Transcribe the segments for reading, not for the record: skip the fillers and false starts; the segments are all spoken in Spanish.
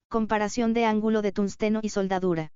Comparación de ángulo de tungsteno y soldadura.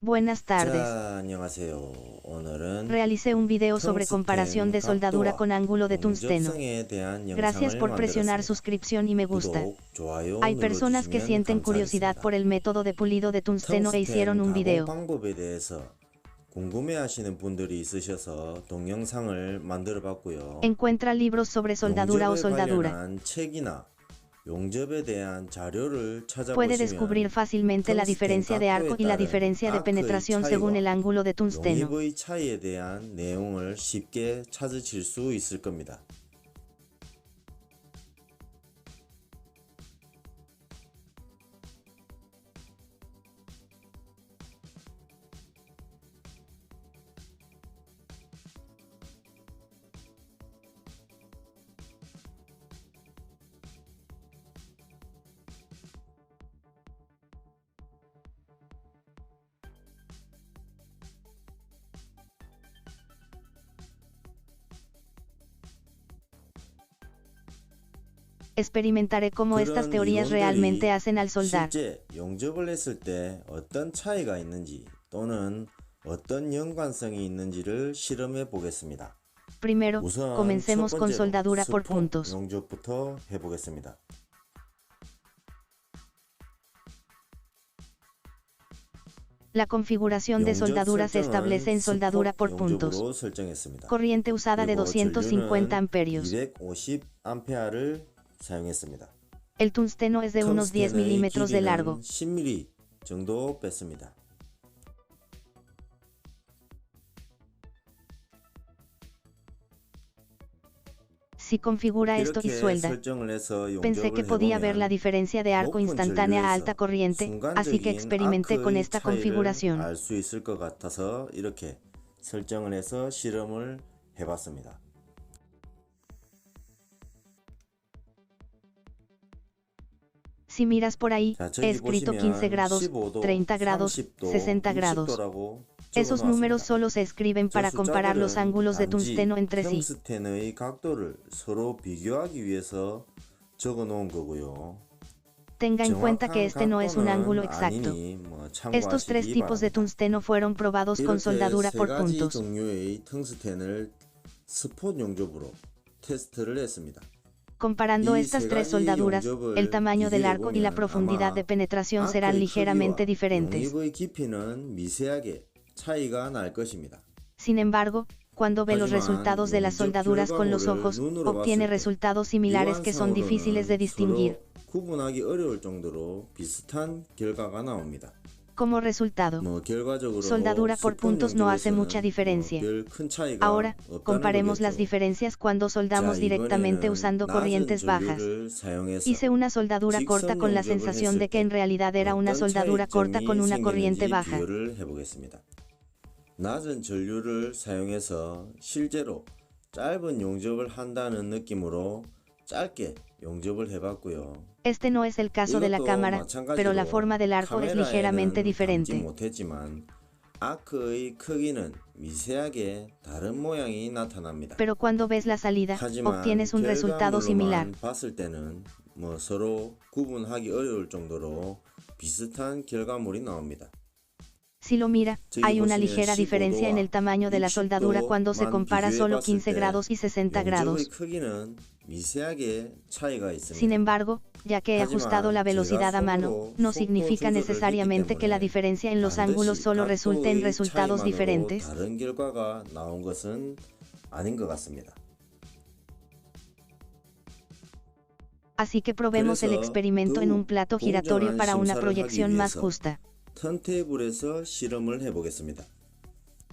Buenas tardes. 안녕하세요. 오늘은 Realicé un video sobre comparación de soldadura con ángulo de tungsteno. Gracias por presionar suscripción y me gusta. Hay personas que sienten curiosidad por el método de pulido de tungsteno e hicieron un video. 방법에 대해서 궁금해하시는 분들이 있으셔서 동영상을 만들어봤고요. Encuentra libros sobre soldadura o 용접에 soldadura. 관련한 책이나 용접에 대한 자료를 Puede 찾아보시면 descubrir fácilmente la diferencia de arco y la diferencia de penetración según el ángulo de tungsteno. 용입의 차이에 대한 내용을 쉽게 찾으실 수 있을 겁니다. Experimentaré cómo estas teorías realmente hacen al soldar. 실제 용접을 했을 때 어떤 차이가 있는지 또는 어떤 연관성이 있는지를 실험해 보겠습니다. Primero, 우선 comencemos 첫 con 번째로 soldadura por 스폰 puntos. 용접부터 해보겠습니다. La configuración de soldadura se establece en soldadura por puntos. 용접으로 설정했습니다. Corriente usada de 250 amperios. 250 암페어를 사용했습니다. El tungsteno es de unos 10 milímetros de largo. 10mm 정도 뺐습니다. Si configura esto y suelda, pensé que podía ver la diferencia de arco instantánea a alta corriente, así que experimenté con esta configuración. 알수 있을 것 같아서 이렇게 설정을 해서 실험을 해봤습니다. Si miras por ahí, he escrito 15 grados, 30 grados, 60 grados. Esos números solo se escriben para comparar los ángulos de tungsteno entre sí. 텅스텐의 각도를 서로 비교하기 위해서 적어 놓은 거고요. Tenga en cuenta que este no es un ángulo exacto. Estos tres tipos de tungsteno fueron probados con soldadura por puntos. 종류의 텅스텐을 스폿 용접으로 테스트를 했습니다. Comparando estas tres soldaduras, el tamaño del arco y la profundidad de penetración serán ligeramente diferentes. 용입의 깊이는 미세하게 차이가 날 것입니다. Sin embargo, cuando ve los resultados de las soldaduras con los ojos, obtiene resultados similares que son difíciles de distinguir. 구분하기 어려울 정도로 비슷한 결과가 나옵니다. Como resultado, soldadura por puntos no hace mucha diferencia. Ahora, comparemos las diferencias cuando soldamos directamente usando corrientes bajas. Hice una soldadura corta con la sensación de que en realidad era una soldadura corta con una corriente baja. 낮은 전류를 사용해서 실제로 짧은 용접을 한다는 느낌으로 짧게 용접을 해봤고요. Este no es el caso de la cámara, pero la forma del arco es ligeramente diferente. 아크의 크기는 미세하게 다른 모양이 나타납니다. Pero cuando ves la salida, obtienes un resultado similar. 봤을 때는 서로 구분하기 어려울 정도로 비슷한 결과물이 나옵니다. Si lo mira, hay una ligera diferencia en el tamaño de la soldadura cuando se compara solo 15 grados y 60 grados. Sin embargo, ya que he ajustado la velocidad a mano, no significa necesariamente que la diferencia en los ángulos solo resulte en resultados diferentes. Así que probemos el experimento en un plato giratorio para una proyección más justa. 턴테이블에서 실험을 해보겠습니다.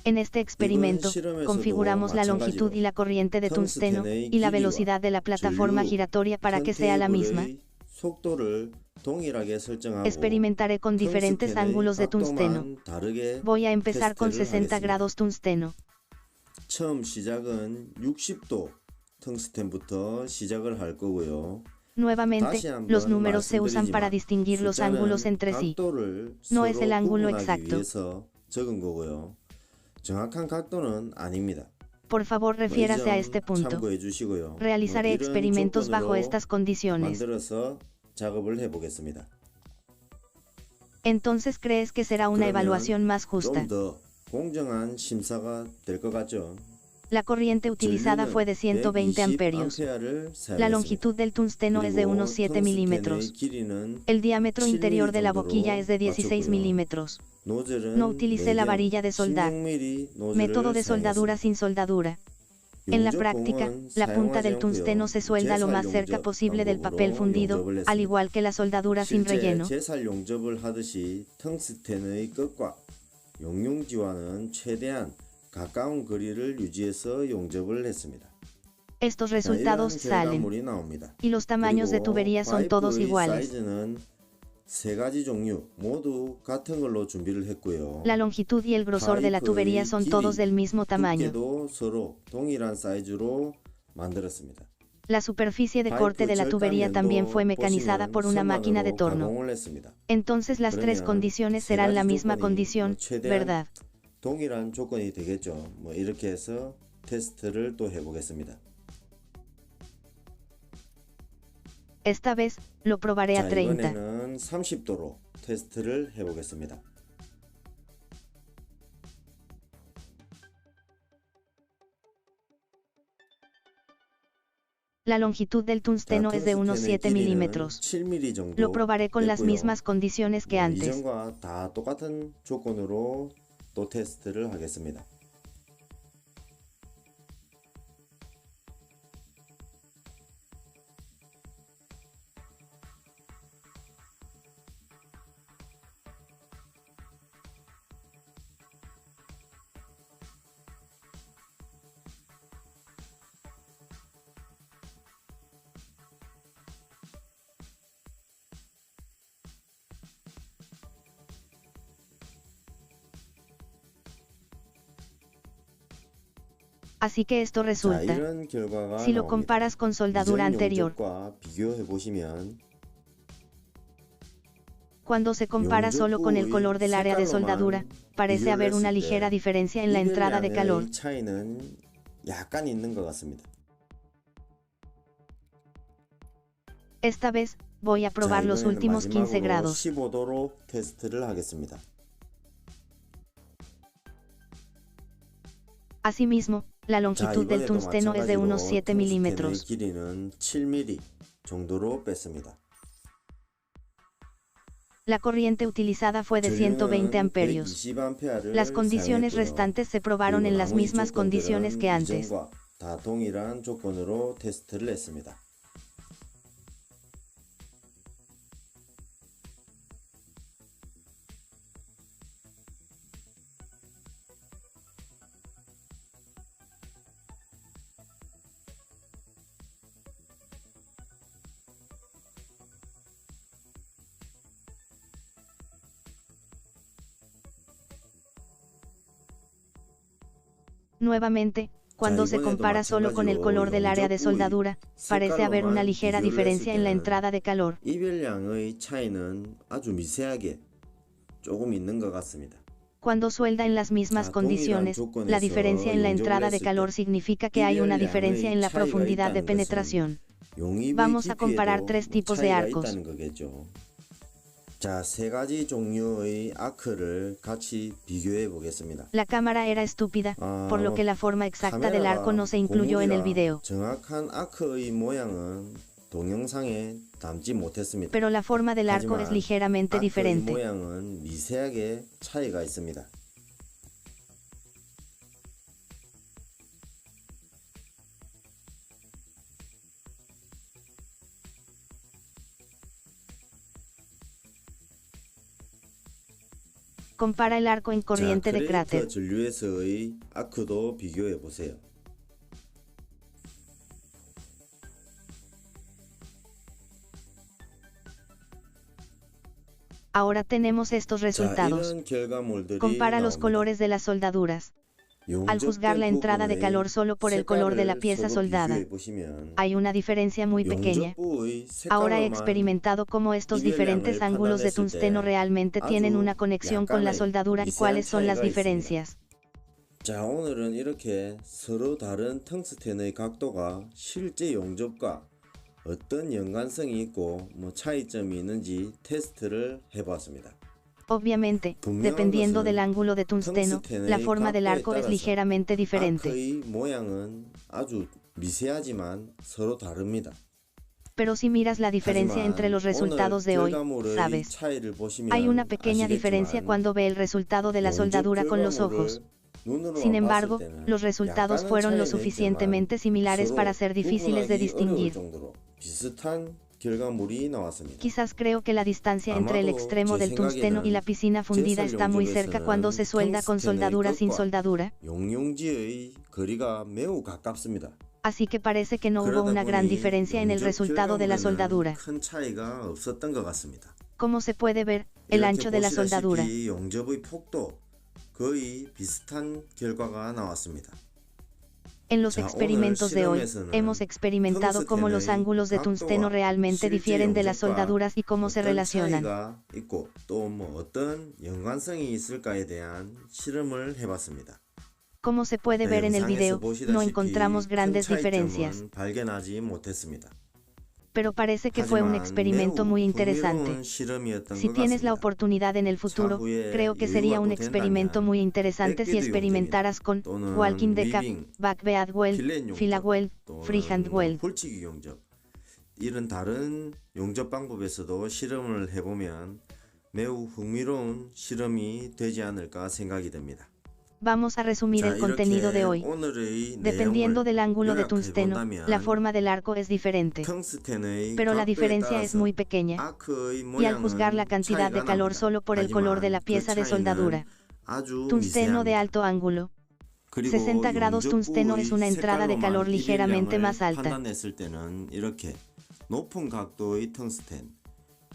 En este experimento, configuramos la longitud y la corriente de tungsteno, y la velocidad de la plataforma giratoria para que sea la misma. 속도를 동일하게 설정하고 Experimentaré con diferentes 텅스텐의 ángulos de tungsteno. 각도만 다르게 Voy a empezar con 테스트를 60 하겠습니다. grados tungsteno. 처음 시작은 60도 텅스텐부터 시작을 할 거고요. Nuevamente, 다시 한번 los números se usan para 말씀드리지만 distinguir los ángulos 숫자는 entre sí. 각도를 No es 서로 el ángulo 구분하기 exacto. 위해서 적은 거고요. 정확한 각도는 아닙니다. Por favor, refiérase a este punto. 참고해 주시고요. Realizaré 이런 experimentos bajo 조건으로 estas condiciones. 만들어서 작업을 해보겠습니다. Entonces, ¿crees que será una evaluación más justa? 좀 더 공정한 심사가 될 것 같죠? La corriente utilizada fue de 120 amperios. La longitud del tungsteno es de unos 7 milímetros. El diámetro interior de la boquilla es de 16 milímetros. No utilicé la varilla de soldar. Método de soldadura sin soldadura. En la práctica, la punta del tungsteno se suelda lo más cerca posible del papel fundido, al igual que la soldadura sin relleno. 제살 용접을 하듯이 텅스텐의 끝과 용융지와는 최대한 가까운 거리를 유지해서 용접을 했습니다. Estos resultados salen. Y los tamaños de tubería son todos iguales. 사이즈는 세 가지 종류 모두 같은 걸로 준비를 했고요. La longitud y el grosor de la tubería son todos del mismo tamaño. 두께도 서로 동일한 사이즈로 만들었습니다. La superficie de corte de la tubería también fue mecanizada por una máquina de torno. Entonces las tres condiciones serán la misma condición, ¿verdad? 동일한 조건이 되겠죠. 이렇게 해서 테스트를 또 해보겠습니다. Esta vez, lo probaré a 30. 이번에는 30도로 테스트를 해보겠습니다. La longitud del tungsteno es de unos 7 milímetros. Lo probaré con las mismas condiciones que antes. 이전과 다 똑같은 조건으로 또 테스트를 하겠습니다. Así que esto resulta. Si lo comparas con soldadura anterior, cuando se compara solo con el color del área de soldadura, parece haber una ligera diferencia en la entrada de calor. Esta vez, voy a probar los últimos 15 grados. Asimismo, la longitud del tungsteno es de unos 7 milímetros. La corriente utilizada fue de 120 amperios. Las condiciones restantes se probaron en las mismas condiciones que antes. Nuevamente, cuando se compara solo con el color del área de soldadura, parece haber una ligera diferencia en la entrada de calor. Cuando suelda en las mismas condiciones, la diferencia en la entrada de calor significa que hay una diferencia en la profundidad de penetración. Vamos a comparar tres tipos de arcos. La cámara era estúpida, por lo que la forma exacta del arco no se incluyó en el video. Pero la forma del arco es ligeramente diferente. Compara el arco en corriente de cráter. Ahora tenemos estos 자, resultados. 이런 결과물들이 Compara los 나옵니다. colores de las soldaduras. Al juzgar la entrada de calor solo por el color de la pieza soldada, hay una diferencia muy pequeña. Ahora he experimentado cómo estos diferentes ángulos de tungsteno realmente tienen una conexión con la soldadura y cuáles son las diferencias. 자, 오늘은 이렇게 서로 다른 텅스텐의 각도가 실제 용접과 어떤 연관성이 있고 차이점이 있는지 테스트를 해봤습니다. Obviamente, dependiendo del ángulo de tungsteno, la forma del arco es ligeramente diferente. 아크의 모양은 아주 미세하지만 서로 다릅니다. Pero si miras la diferencia entre los resultados de hoy, sabes, hay una pequeña diferencia cuando ve el resultado de la soldadura con los ojos. Sin embargo, los resultados fueron lo suficientemente similares para ser difíciles de distinguir. Quizás creo que la distancia entre el extremo del tungsteno y la piscina fundida está muy cerca cuando se suelda con soldadura sin soldadura. Así que parece que no hubo una gran diferencia en el resultado de la soldadura. Como se puede ver, el ancho de la soldadura. En los experimentos de hoy, hemos experimentado cómo los ángulos de tungsteno realmente difieren de las soldaduras y cómo se relacionan. Como se puede ver en el video, no encontramos grandes diferencias. Pero parece que fue un experimento muy interesante. Si tienes la oportunidad en el futuro, creo que sería un experimento muy interesante si experimentaras con walking deck, backbead weld, fila weld, freehand weld. 이런 다른 용접 방법에서도 실험을 해보면 매우 흥미로운 실험이 되지 않을까 생각이 됩니다. Vamos a resumir el contenido de hoy. Dependiendo del ángulo de tungsteno, la forma del arco es diferente. Pero la diferencia es muy pequeña. Y al juzgar la cantidad de calor solo por el color de la pieza de soldadura. Tungsteno de alto ángulo. 60 grados tungsteno es una entrada de calor ligeramente más alta.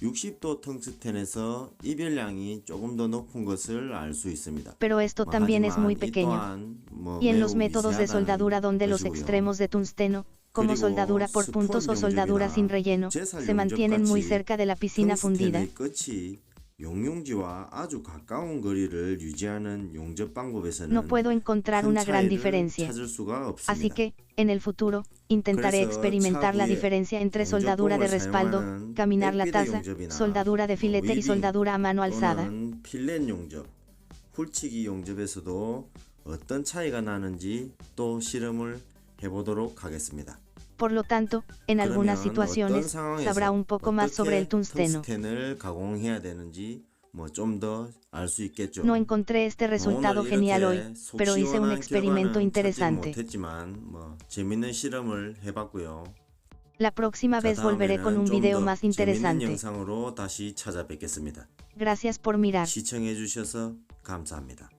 60도 텅스텐에서 이별량이 조금 더 높은 것을 알 수 있습니다. Pero esto también es muy pequeño. Y en los métodos de soldadura donde los extremos de tungsteno, como soldadura por puntos o soldadura sin relleno, se mantienen muy cerca de la piscina fundida. No puedo encontrar una gran diferencia. Así que, en el futuro, intentaré experimentar la diferencia entre soldadura de respaldo, caminar la taza, soldadura de filete y soldadura a mano alzada. 훌치기 용접에서도 어떤 차이가 나는지 또 실험을 해보도록 하겠습니다. Por lo tanto, en algunas situaciones, sabrá un poco más sobre el tungsteno. No encontré este resultado genial hoy, pero hice un experimento interesante. La próxima vez volveré con un video más interesante. Gracias por mirar. 시청해주셔서 감사합니다.